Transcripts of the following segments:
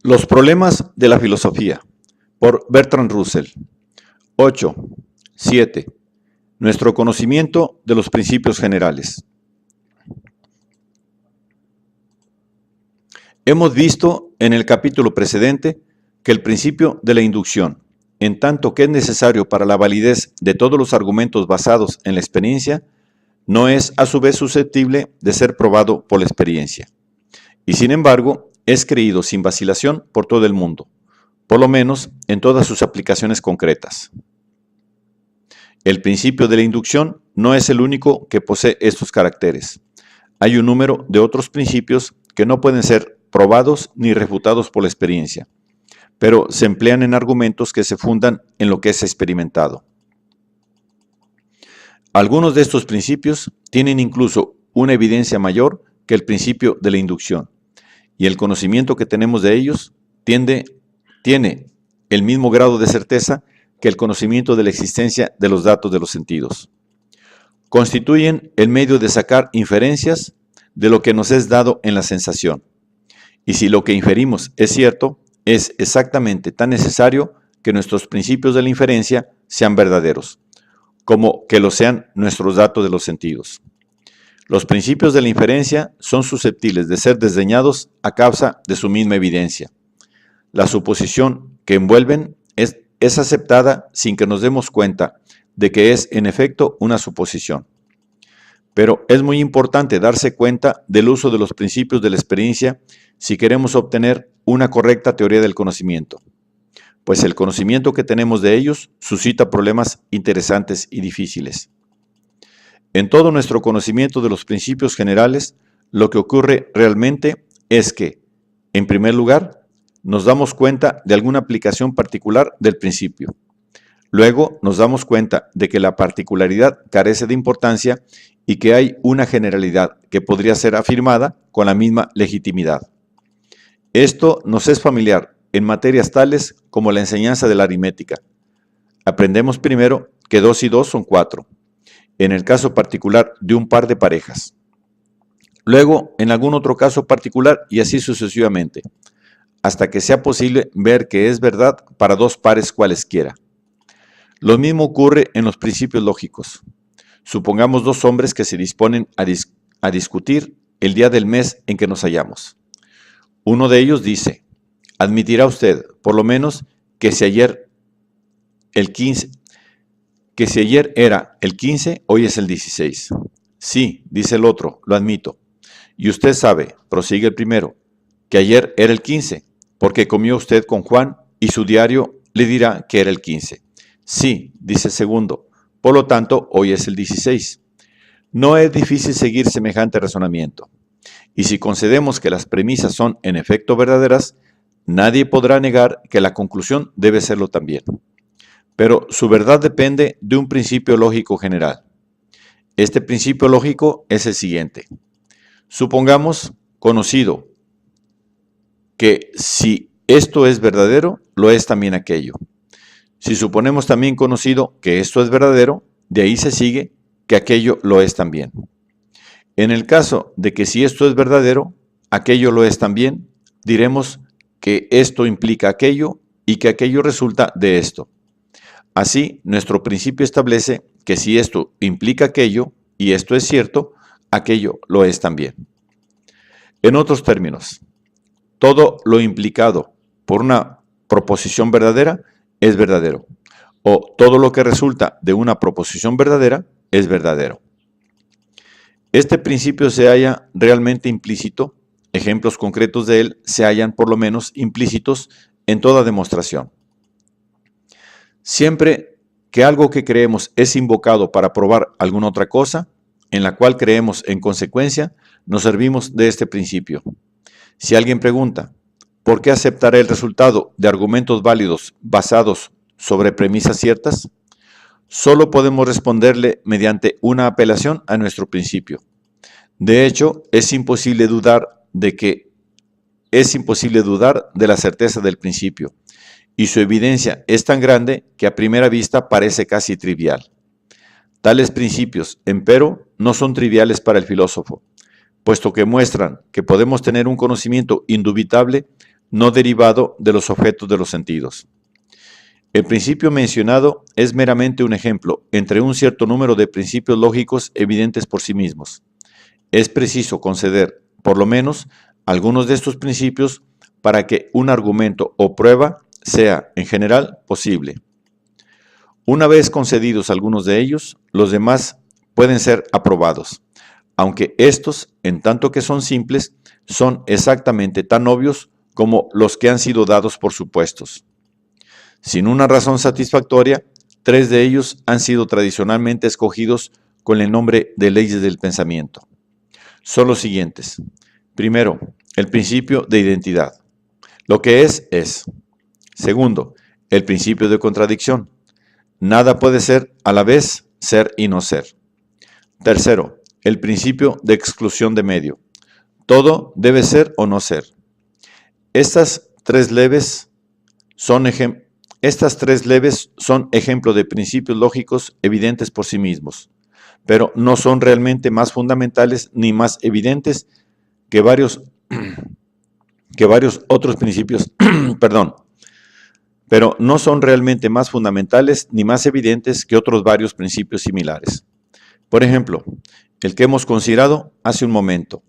Los problemas de la filosofía, por Bertrand Russell. 8. 7. Nuestro conocimiento de los principios generales. Hemos visto en el capítulo precedente que el principio de la inducción, en tanto que es necesario para la validez de todos los argumentos basados en la experiencia, no es a su vez susceptible de ser probado por la experiencia. Y sin embargo, es creído sin vacilación por todo el mundo, por lo menos en todas sus aplicaciones concretas. El principio de la inducción no es el único que posee estos caracteres. Hay un número de otros principios que no pueden ser probados ni refutados por la experiencia, pero se emplean en argumentos que se fundan en lo que es experimentado. Algunos de estos principios tienen incluso una evidencia mayor que el principio de la inducción, y el conocimiento que tenemos de ellos tiene el mismo grado de certeza que el conocimiento de la existencia de los datos de los sentidos. Constituyen el medio de sacar inferencias de lo que nos es dado en la sensación. Y si lo que inferimos es cierto, es exactamente tan necesario que nuestros principios de la inferencia sean verdaderos, como que lo sean nuestros datos de los sentidos. Los principios de la inferencia son susceptibles de ser desdeñados a causa de su misma evidencia. La suposición que envuelven es aceptada sin que nos demos cuenta de que es en efecto una suposición. Pero es muy importante darse cuenta del uso de los principios de la experiencia si queremos obtener una correcta teoría del conocimiento, pues el conocimiento que tenemos de ellos suscita problemas interesantes y difíciles. En todo nuestro conocimiento de los principios generales, lo que ocurre realmente es que, en primer lugar, nos damos cuenta de alguna aplicación particular del principio. Luego nos damos cuenta de que la particularidad carece de importancia y que hay una generalidad que podría ser afirmada con la misma legitimidad. Esto nos es familiar en materias tales como la enseñanza de la aritmética. Aprendemos primero que 2 y 2 son 4, en el caso particular de un par de parejas. Luego, en algún otro caso particular y así sucesivamente, hasta que sea posible ver que es verdad para 2 pares cualesquiera. Lo mismo ocurre en los principios lógicos. Supongamos 2 hombres que se disponen a discutir el día del mes en que nos hallamos. Uno de ellos dice: admitirá usted, por lo menos, que si ayer era el 15, hoy es el 16. Sí, dice el otro, lo admito. Y usted sabe, prosigue el primero, que ayer era el 15, porque comió usted con Juan y su diario le dirá que era el 15. Sí, dice el segundo, por lo tanto, hoy es el 16. No es difícil seguir semejante razonamiento. Y si concedemos que las premisas son en efecto verdaderas, nadie podrá negar que la conclusión debe serlo también. Pero su verdad depende de un principio lógico general. Este principio lógico es el siguiente. Supongamos conocido que si esto es verdadero, lo es también aquello. Si suponemos también conocido que esto es verdadero, de ahí se sigue que aquello lo es también. En el caso de que si esto es verdadero, aquello lo es también, diremos que esto implica aquello y que aquello resulta de esto. Así, nuestro principio establece que si esto implica aquello y esto es cierto, aquello lo es también. En otros términos, todo lo implicado por una proposición verdadera es verdadero, o todo lo que resulta de una proposición verdadera es verdadero. Este principio se halla realmente implícito, ejemplos concretos de él se hallan por lo menos implícitos en toda demostración. Siempre que algo que creemos es invocado para probar alguna otra cosa, en la cual creemos en consecuencia, nos servimos de este principio. Si alguien pregunta, ¿por qué aceptaré el resultado de argumentos válidos basados sobre premisas ciertas? Solo podemos responderle mediante una apelación a nuestro principio. De hecho, es imposible dudar de la certeza del principio, y su evidencia es tan grande que a primera vista parece casi trivial. Tales principios, empero, no son triviales para el filósofo, puesto que muestran que podemos tener un conocimiento indubitable no derivado de los objetos de los sentidos. El principio mencionado es meramente un ejemplo entre un cierto número de principios lógicos evidentes por sí mismos. Es preciso conceder, por lo menos, algunos de estos principios para que un argumento o prueba sea, en general, posible. Una vez concedidos algunos de ellos, los demás pueden ser aprobados, aunque estos, en tanto que son simples, son exactamente tan obvios como los que han sido dados por supuestos. Sin una razón satisfactoria, 3 de ellos han sido tradicionalmente escogidos con el nombre de leyes del pensamiento. Son los siguientes. Primero, el principio de identidad. Lo que es, es. Segundo, el principio de contradicción. Nada puede ser a la vez ser y no ser. Tercero, el principio de exclusión de medio. Todo debe ser o no ser. Estas tres leves son ejemplo de principios lógicos evidentes por sí mismos, pero no son realmente más fundamentales ni más evidentes que varios otros principios, perdón, pero no son realmente más fundamentales ni más evidentes que otros varios principios similares. Por ejemplo, el que hemos considerado hace un momento,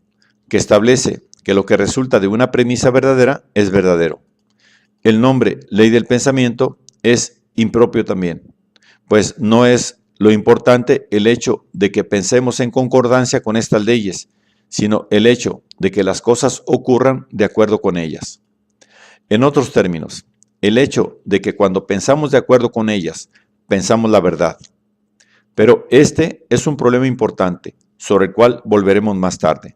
que establece que lo que resulta de una premisa verdadera es verdadero. El nombre ley del pensamiento es impropio también, pues no es lo importante el hecho de que pensemos en concordancia con estas leyes, sino el hecho de que las cosas ocurran de acuerdo con ellas. En otros términos, el hecho de que cuando pensamos de acuerdo con ellas, pensamos la verdad. Pero este es un problema importante, sobre el cual volveremos más tarde.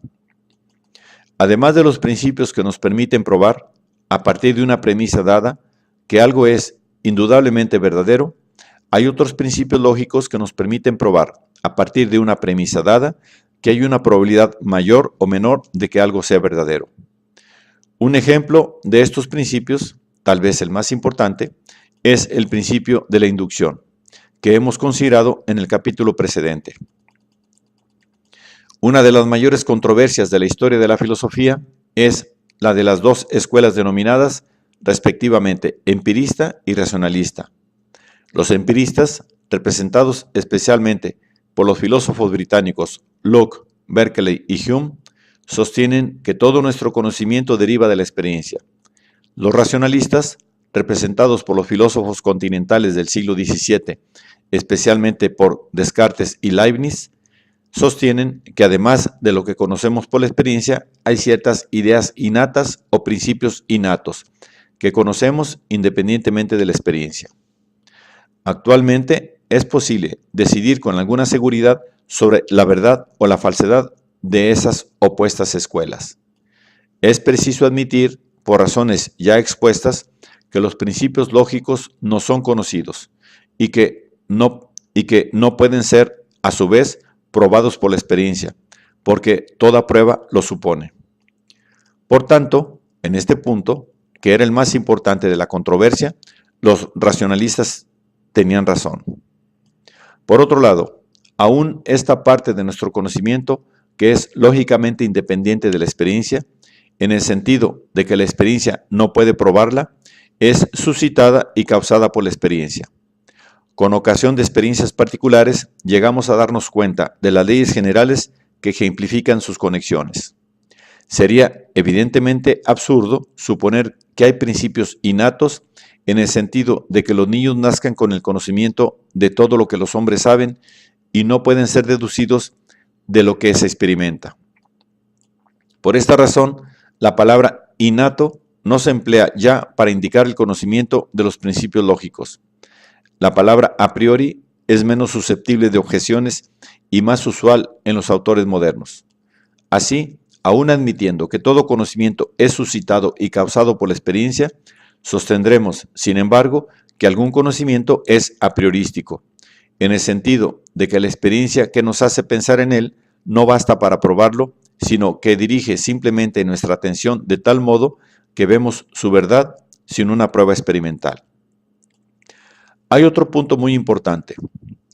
Además de los principios que nos permiten probar, a partir de una premisa dada, que algo es indudablemente verdadero, hay otros principios lógicos que nos permiten probar, a partir de una premisa dada, que hay una probabilidad mayor o menor de que algo sea verdadero. Un ejemplo de estos principios, tal vez el más importante, es el principio de la inducción, que hemos considerado en el capítulo precedente. Una de las mayores controversias de la historia de la filosofía es la de las dos escuelas denominadas, respectivamente, empirista y racionalista. Los empiristas, representados especialmente por los filósofos británicos Locke, Berkeley y Hume, sostienen que todo nuestro conocimiento deriva de la experiencia. Los racionalistas, representados por los filósofos continentales del siglo XVII, especialmente por Descartes y Leibniz, sostienen que además de lo que conocemos por la experiencia, hay ciertas ideas innatas o principios innatos que conocemos independientemente de la experiencia. Actualmente es posible decidir con alguna seguridad sobre la verdad o la falsedad de esas opuestas escuelas. Es preciso admitir, por razones ya expuestas, que los principios lógicos no son conocidos y que no pueden ser, a su vez, probados por la experiencia, porque toda prueba lo supone. Por tanto, en este punto, que era el más importante de la controversia, los racionalistas tenían razón. Por otro lado, aún esta parte de nuestro conocimiento, que es lógicamente independiente de la experiencia, en el sentido de que la experiencia no puede probarla, es suscitada y causada por la experiencia. Con ocasión de experiencias particulares, llegamos a darnos cuenta de las leyes generales que ejemplifican sus conexiones. Sería evidentemente absurdo suponer que hay principios innatos en el sentido de que los niños nazcan con el conocimiento de todo lo que los hombres saben y no pueden ser deducidos de lo que se experimenta. Por esta razón, la palabra innato no se emplea ya para indicar el conocimiento de los principios lógicos. La palabra a priori es menos susceptible de objeciones y más usual en los autores modernos. Así, aun admitiendo que todo conocimiento es suscitado y causado por la experiencia, sostendremos, sin embargo, que algún conocimiento es a priorístico, en el sentido de que la experiencia que nos hace pensar en él no basta para probarlo, sino que dirige simplemente nuestra atención de tal modo que vemos su verdad sin una prueba experimental. Hay otro punto muy importante,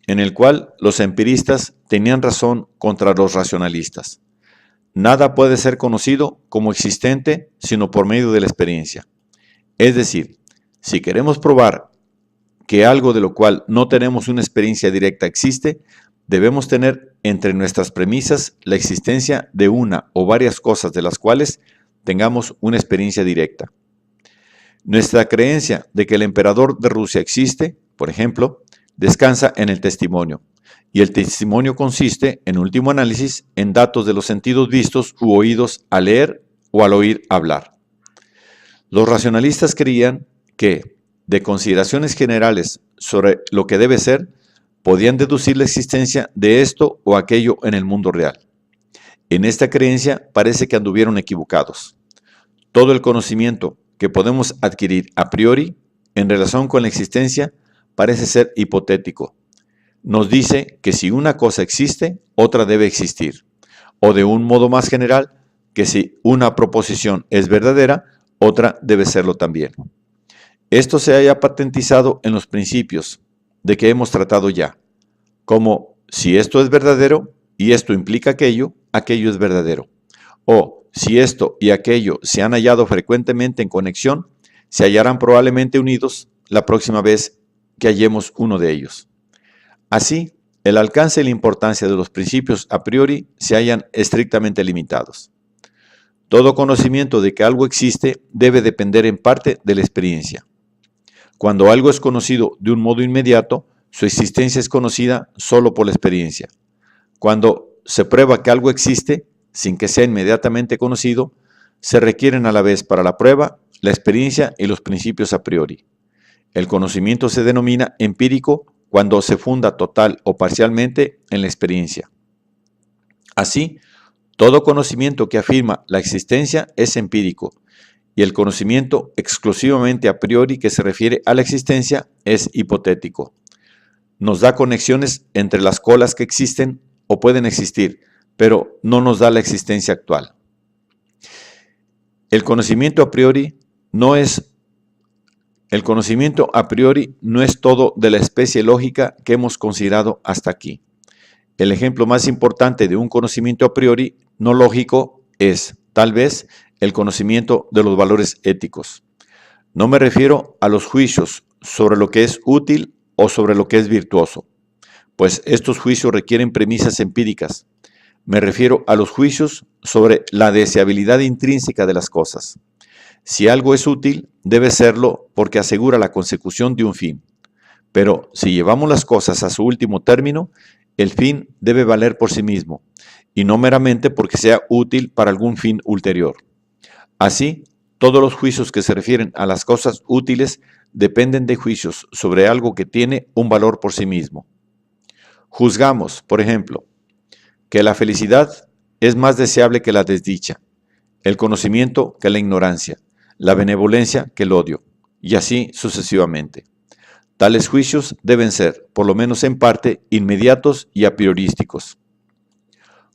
en el cual los empiristas tenían razón contra los racionalistas. Nada puede ser conocido como existente sino por medio de la experiencia. Es decir, si queremos probar que algo de lo cual no tenemos una experiencia directa existe, debemos tener entre nuestras premisas la existencia de una o varias cosas de las cuales tengamos una experiencia directa. Nuestra creencia de que el emperador de Rusia existe, por ejemplo, descansa en el testimonio, y el testimonio consiste, en último análisis, en datos de los sentidos vistos u oídos al leer o al oír hablar. Los racionalistas creían que, de consideraciones generales sobre lo que debe ser, podían deducir la existencia de esto o aquello en el mundo real. En esta creencia parece que anduvieron equivocados. Todo el conocimiento que podemos adquirir a priori en relación con la existencia parece ser hipotético. Nos dice que si una cosa existe, otra debe existir. O de un modo más general, que si una proposición es verdadera, otra debe serlo también. Esto se haya patentizado en los principios de que hemos tratado ya, como si esto es verdadero y esto implica aquello, aquello es verdadero. O si esto y aquello se han hallado frecuentemente en conexión, se hallarán probablemente unidos la próxima vez que hallemos uno de ellos. Así, el alcance y la importancia de los principios a priori se hallan estrictamente limitados. Todo conocimiento de que algo existe debe depender en parte de la experiencia. Cuando algo es conocido de un modo inmediato, su existencia es conocida solo por la experiencia. Cuando se prueba que algo existe, sin que sea inmediatamente conocido, se requieren a la vez para la prueba la experiencia y los principios a priori. El conocimiento se denomina empírico cuando se funda total o parcialmente en la experiencia. Así, todo conocimiento que afirma la existencia es empírico, y el conocimiento exclusivamente a priori que se refiere a la existencia es hipotético. Nos da conexiones entre las colas que existen o pueden existir, pero no nos da la existencia actual. El conocimiento a priori no es todo de la especie lógica que hemos considerado hasta aquí. El ejemplo más importante de un conocimiento a priori no lógico es, tal vez, el conocimiento de los valores éticos. No me refiero a los juicios sobre lo que es útil o sobre lo que es virtuoso, pues estos juicios requieren premisas empíricas. Me refiero a los juicios sobre la deseabilidad intrínseca de las cosas. Si algo es útil, debe serlo porque asegura la consecución de un fin. Pero si llevamos las cosas a su último término, el fin debe valer por sí mismo, y no meramente porque sea útil para algún fin ulterior. Así, todos los juicios que se refieren a las cosas útiles dependen de juicios sobre algo que tiene un valor por sí mismo. Juzgamos, por ejemplo, que la felicidad es más deseable que la desdicha, el conocimiento que la ignorancia, la benevolencia que el odio, y así sucesivamente. Tales juicios deben ser, por lo menos en parte, inmediatos y a priorísticos.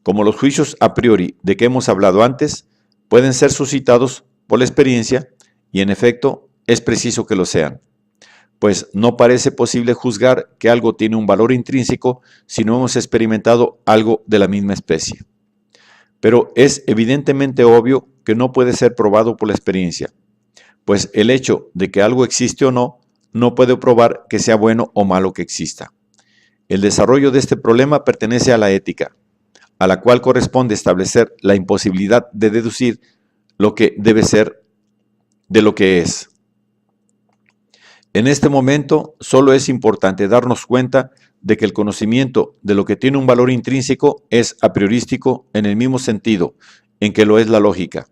Como los juicios a priori de que hemos hablado antes, pueden ser suscitados por la experiencia, y en efecto es preciso que lo sean, pues no parece posible juzgar que algo tiene un valor intrínseco si no hemos experimentado algo de la misma especie. Pero es evidentemente obvio que no puede ser probado por la experiencia, pues el hecho de que algo existe o no, no puede probar que sea bueno o malo que exista. El desarrollo de este problema pertenece a la ética, a la cual corresponde establecer la imposibilidad de deducir lo que debe ser de lo que es. En este momento, solo es importante darnos cuenta de que el conocimiento de lo que tiene un valor intrínseco es a priorístico en el mismo sentido en que lo es la lógica,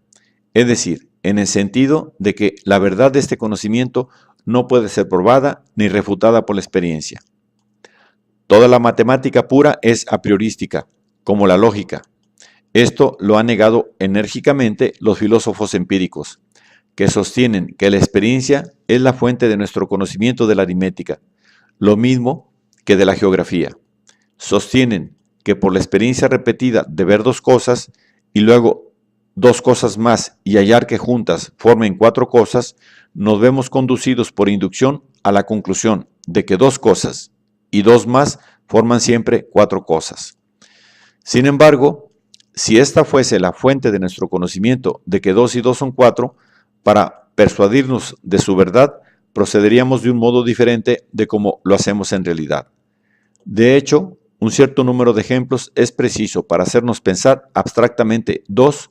es decir, en el sentido de que la verdad de este conocimiento no puede ser probada ni refutada por la experiencia. Toda la matemática pura es a priorística, como la lógica. Esto lo han negado enérgicamente los filósofos empíricos, que sostienen que la experiencia es la fuente de nuestro conocimiento de la aritmética, lo mismo que de la geografía. Sostienen que por la experiencia repetida de ver dos cosas y luego dos cosas más y hallar que juntas formen cuatro cosas, nos vemos conducidos por inducción a la conclusión de que dos cosas y dos más forman siempre cuatro cosas. Sin embargo, si esta fuese la fuente de nuestro conocimiento de que 2 y 2 son 4, para persuadirnos de su verdad, procederíamos de un modo diferente de como lo hacemos en realidad. De hecho, un cierto número de ejemplos es preciso para hacernos pensar abstractamente 2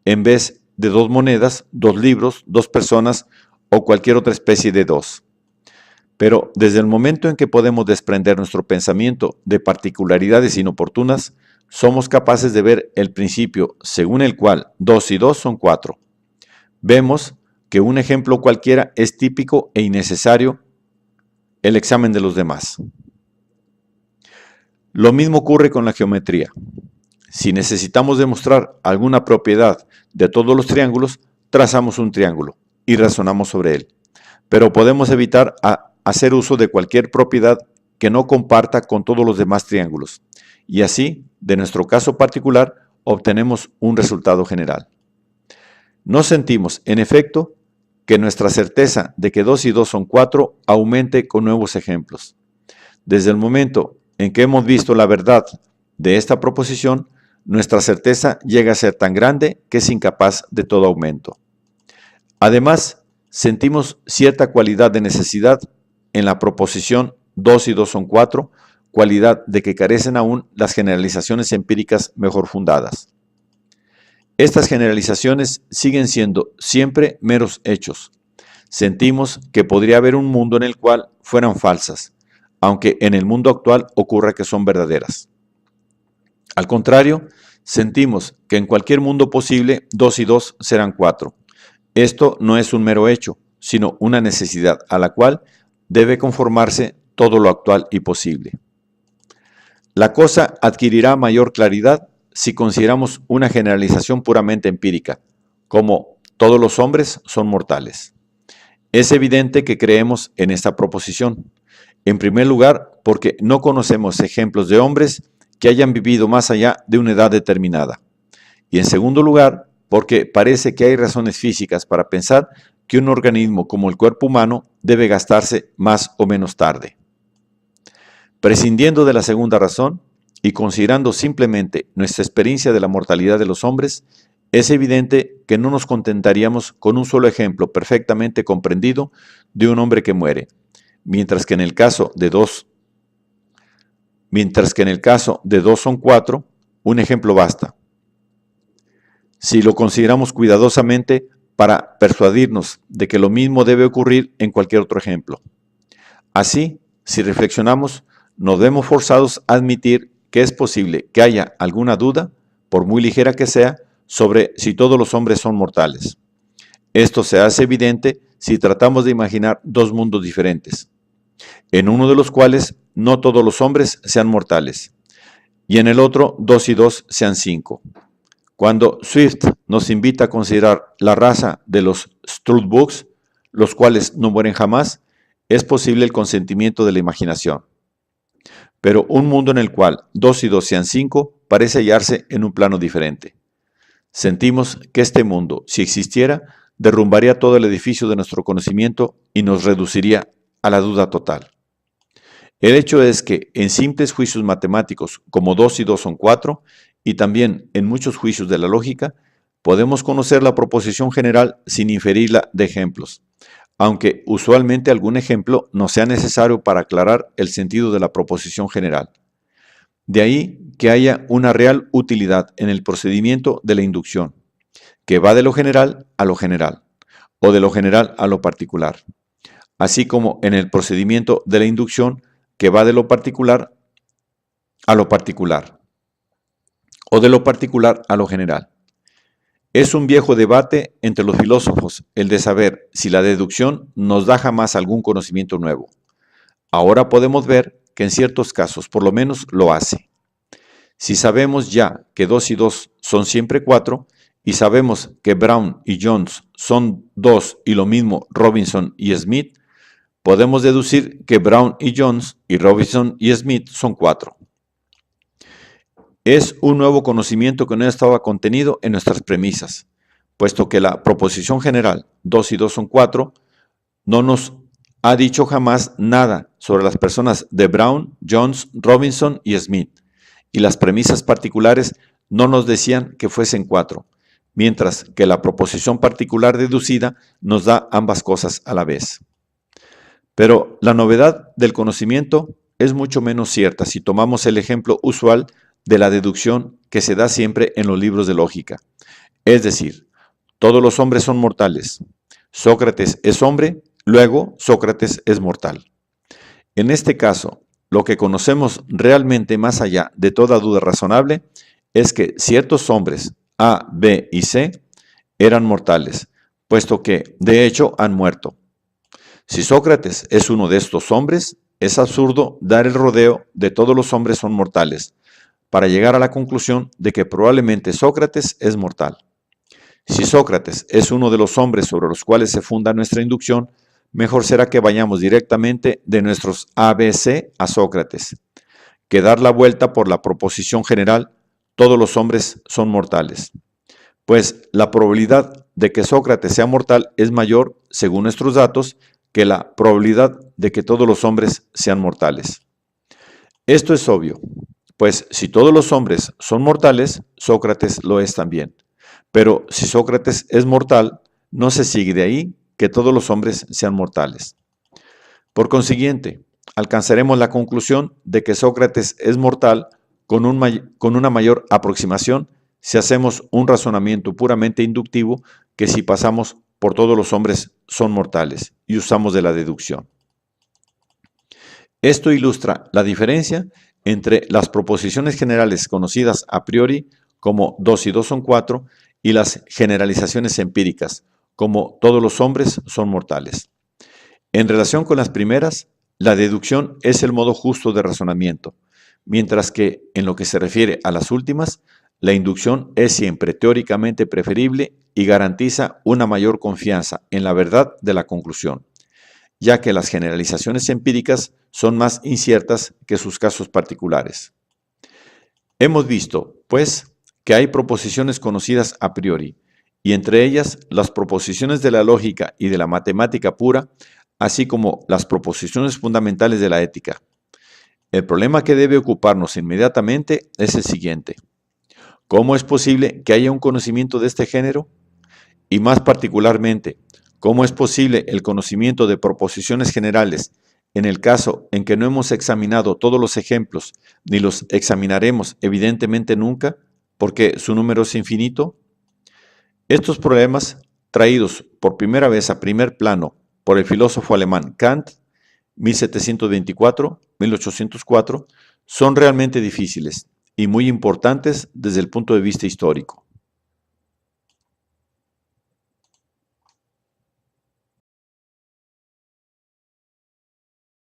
en vez de 2 monedas, 2 libros, 2 personas o cualquier otra especie de 2. Pero desde el momento en que podemos desprender nuestro pensamiento de particularidades inoportunas, somos capaces de ver el principio según el cual 2 y 2 son 4. Vemos que un ejemplo cualquiera es típico e innecesario el examen de los demás. Lo mismo ocurre con la geometría. Si necesitamos demostrar alguna propiedad de todos los triángulos, trazamos un triángulo y razonamos sobre él. Pero podemos evitar hacer uso de cualquier propiedad que no comparta con todos los demás triángulos. Y así, de nuestro caso particular, obtenemos un resultado general. No sentimos, en efecto, que nuestra certeza de que 2 y 2 son 4 aumente con nuevos ejemplos. Desde el momento en que hemos visto la verdad de esta proposición, nuestra certeza llega a ser tan grande que es incapaz de todo aumento. Además, sentimos cierta cualidad de necesidad en la proposición 2 y 2 son 4, cualidad de que carecen aún las generalizaciones empíricas mejor fundadas. Estas generalizaciones siguen siendo siempre meros hechos. Sentimos que podría haber un mundo en el cual fueran falsas, aunque en el mundo actual ocurra que son verdaderas. Al contrario, sentimos que en cualquier mundo posible 2 y 2 serán 4. Esto no es un mero hecho, sino una necesidad a la cual debe conformarse todo lo actual y posible. La cosa adquirirá mayor claridad si consideramos una generalización puramente empírica, como todos los hombres son mortales. Es evidente que creemos en esta proposición. En primer lugar, porque no conocemos ejemplos de hombres que hayan vivido más allá de una edad determinada. Y en segundo lugar, porque parece que hay razones físicas para pensar que un organismo como el cuerpo humano debe gastarse más o menos tarde. Prescindiendo de la segunda razón y considerando simplemente nuestra experiencia de la mortalidad de los hombres, es evidente que no nos contentaríamos con un solo ejemplo perfectamente comprendido de un hombre que muere, mientras que en el caso de 2 son 4, un ejemplo basta. Si lo consideramos cuidadosamente para persuadirnos de que lo mismo debe ocurrir en cualquier otro ejemplo. Así, si reflexionamos, nos vemos forzados a admitir que es posible que haya alguna duda, por muy ligera que sea, sobre si todos los hombres son mortales. Esto se hace evidente si tratamos de imaginar dos mundos diferentes, en uno de los cuales no todos los hombres sean mortales, y en el otro 2 y 2 sean 5. Cuando Swift nos invita a considerar la raza de los Struthbugs, los cuales no mueren jamás, es posible el consentimiento de la imaginación. Pero un mundo en el cual 2 y 2 sean 5 parece hallarse en un plano diferente. Sentimos que este mundo, si existiera, derrumbaría todo el edificio de nuestro conocimiento y nos reduciría a la duda total. El hecho es que en simples juicios matemáticos como 2 y 2 son 4, y también en muchos juicios de la lógica, podemos conocer la proposición general sin inferirla de ejemplos, aunque usualmente algún ejemplo no sea necesario para aclarar el sentido de la proposición general. De ahí que haya una real utilidad en el procedimiento de la inducción, que va de lo general a lo general, o de lo general a lo particular, así como en el procedimiento de la inducción, que va de lo particular a lo particular, o de lo particular a lo general. Es un viejo debate entre los filósofos el de saber si la deducción nos da jamás algún conocimiento nuevo. Ahora podemos ver que en ciertos casos por lo menos lo hace. Si sabemos ya que 2 y 2 son siempre 4, y sabemos que Brown y Jones son 2 y lo mismo Robinson y Smith, podemos deducir que Brown y Jones y Robinson y Smith son 4. Es un nuevo conocimiento que no estaba contenido en nuestras premisas, puesto que la proposición general 2 y 2 son 4 no nos ha dicho jamás nada sobre las personas de Brown, Jones, Robinson y Smith, y las premisas particulares no nos decían que fuesen 4, mientras que la proposición particular deducida nos da ambas cosas a la vez. Pero la novedad del conocimiento es mucho menos cierta si tomamos el ejemplo usual de la deducción que se da siempre en los libros de lógica. Es decir, todos los hombres son mortales. Sócrates es hombre, luego Sócrates es mortal. En este caso, lo que conocemos realmente más allá de toda duda razonable es que ciertos hombres, A, B y C, eran mortales, puesto que, de hecho, han muerto. Si Sócrates es uno de estos hombres, es absurdo dar el rodeo de todos los hombres son mortales, para llegar a la conclusión de que probablemente Sócrates es mortal. Si Sócrates es uno de los hombres sobre los cuales se funda nuestra inducción, mejor será que vayamos directamente de nuestros ABC a Sócrates, que dar la vuelta por la proposición general, todos los hombres son mortales. Pues la probabilidad de que Sócrates sea mortal es mayor, según nuestros datos, que la probabilidad de que todos los hombres sean mortales. Esto es obvio, pues si todos los hombres son mortales, Sócrates lo es también. Pero si Sócrates es mortal, no se sigue de ahí que todos los hombres sean mortales. Por consiguiente, alcanzaremos la conclusión de que Sócrates es mortal con una mayor aproximación si hacemos un razonamiento puramente inductivo que si pasamos por todos los hombres son mortales y usamos de la deducción. Esto ilustra la diferencia entre las proposiciones generales conocidas a priori como 2 y 2 son 4 y las generalizaciones empíricas como todos los hombres son mortales. En relación con las primeras, la deducción es el modo justo de razonamiento, mientras que en lo que se refiere a las últimas, la inducción es siempre teóricamente preferible y garantiza una mayor confianza en la verdad de la conclusión, ya que las generalizaciones empíricas son más inciertas que sus casos particulares. Hemos visto, pues, que hay proposiciones conocidas a priori, y entre ellas las proposiciones de la lógica y de la matemática pura, así como las proposiciones fundamentales de la ética. El problema que debe ocuparnos inmediatamente es el siguiente: ¿cómo es posible que haya un conocimiento de este género? Y más particularmente, ¿cómo es posible el conocimiento de proposiciones generales en el caso en que no hemos examinado todos los ejemplos, ni los examinaremos evidentemente nunca, porque su número es infinito? Estos problemas, traídos por primera vez a primer plano por el filósofo alemán Kant, 1724-1804, son realmente difíciles y muy importantes desde el punto de vista histórico.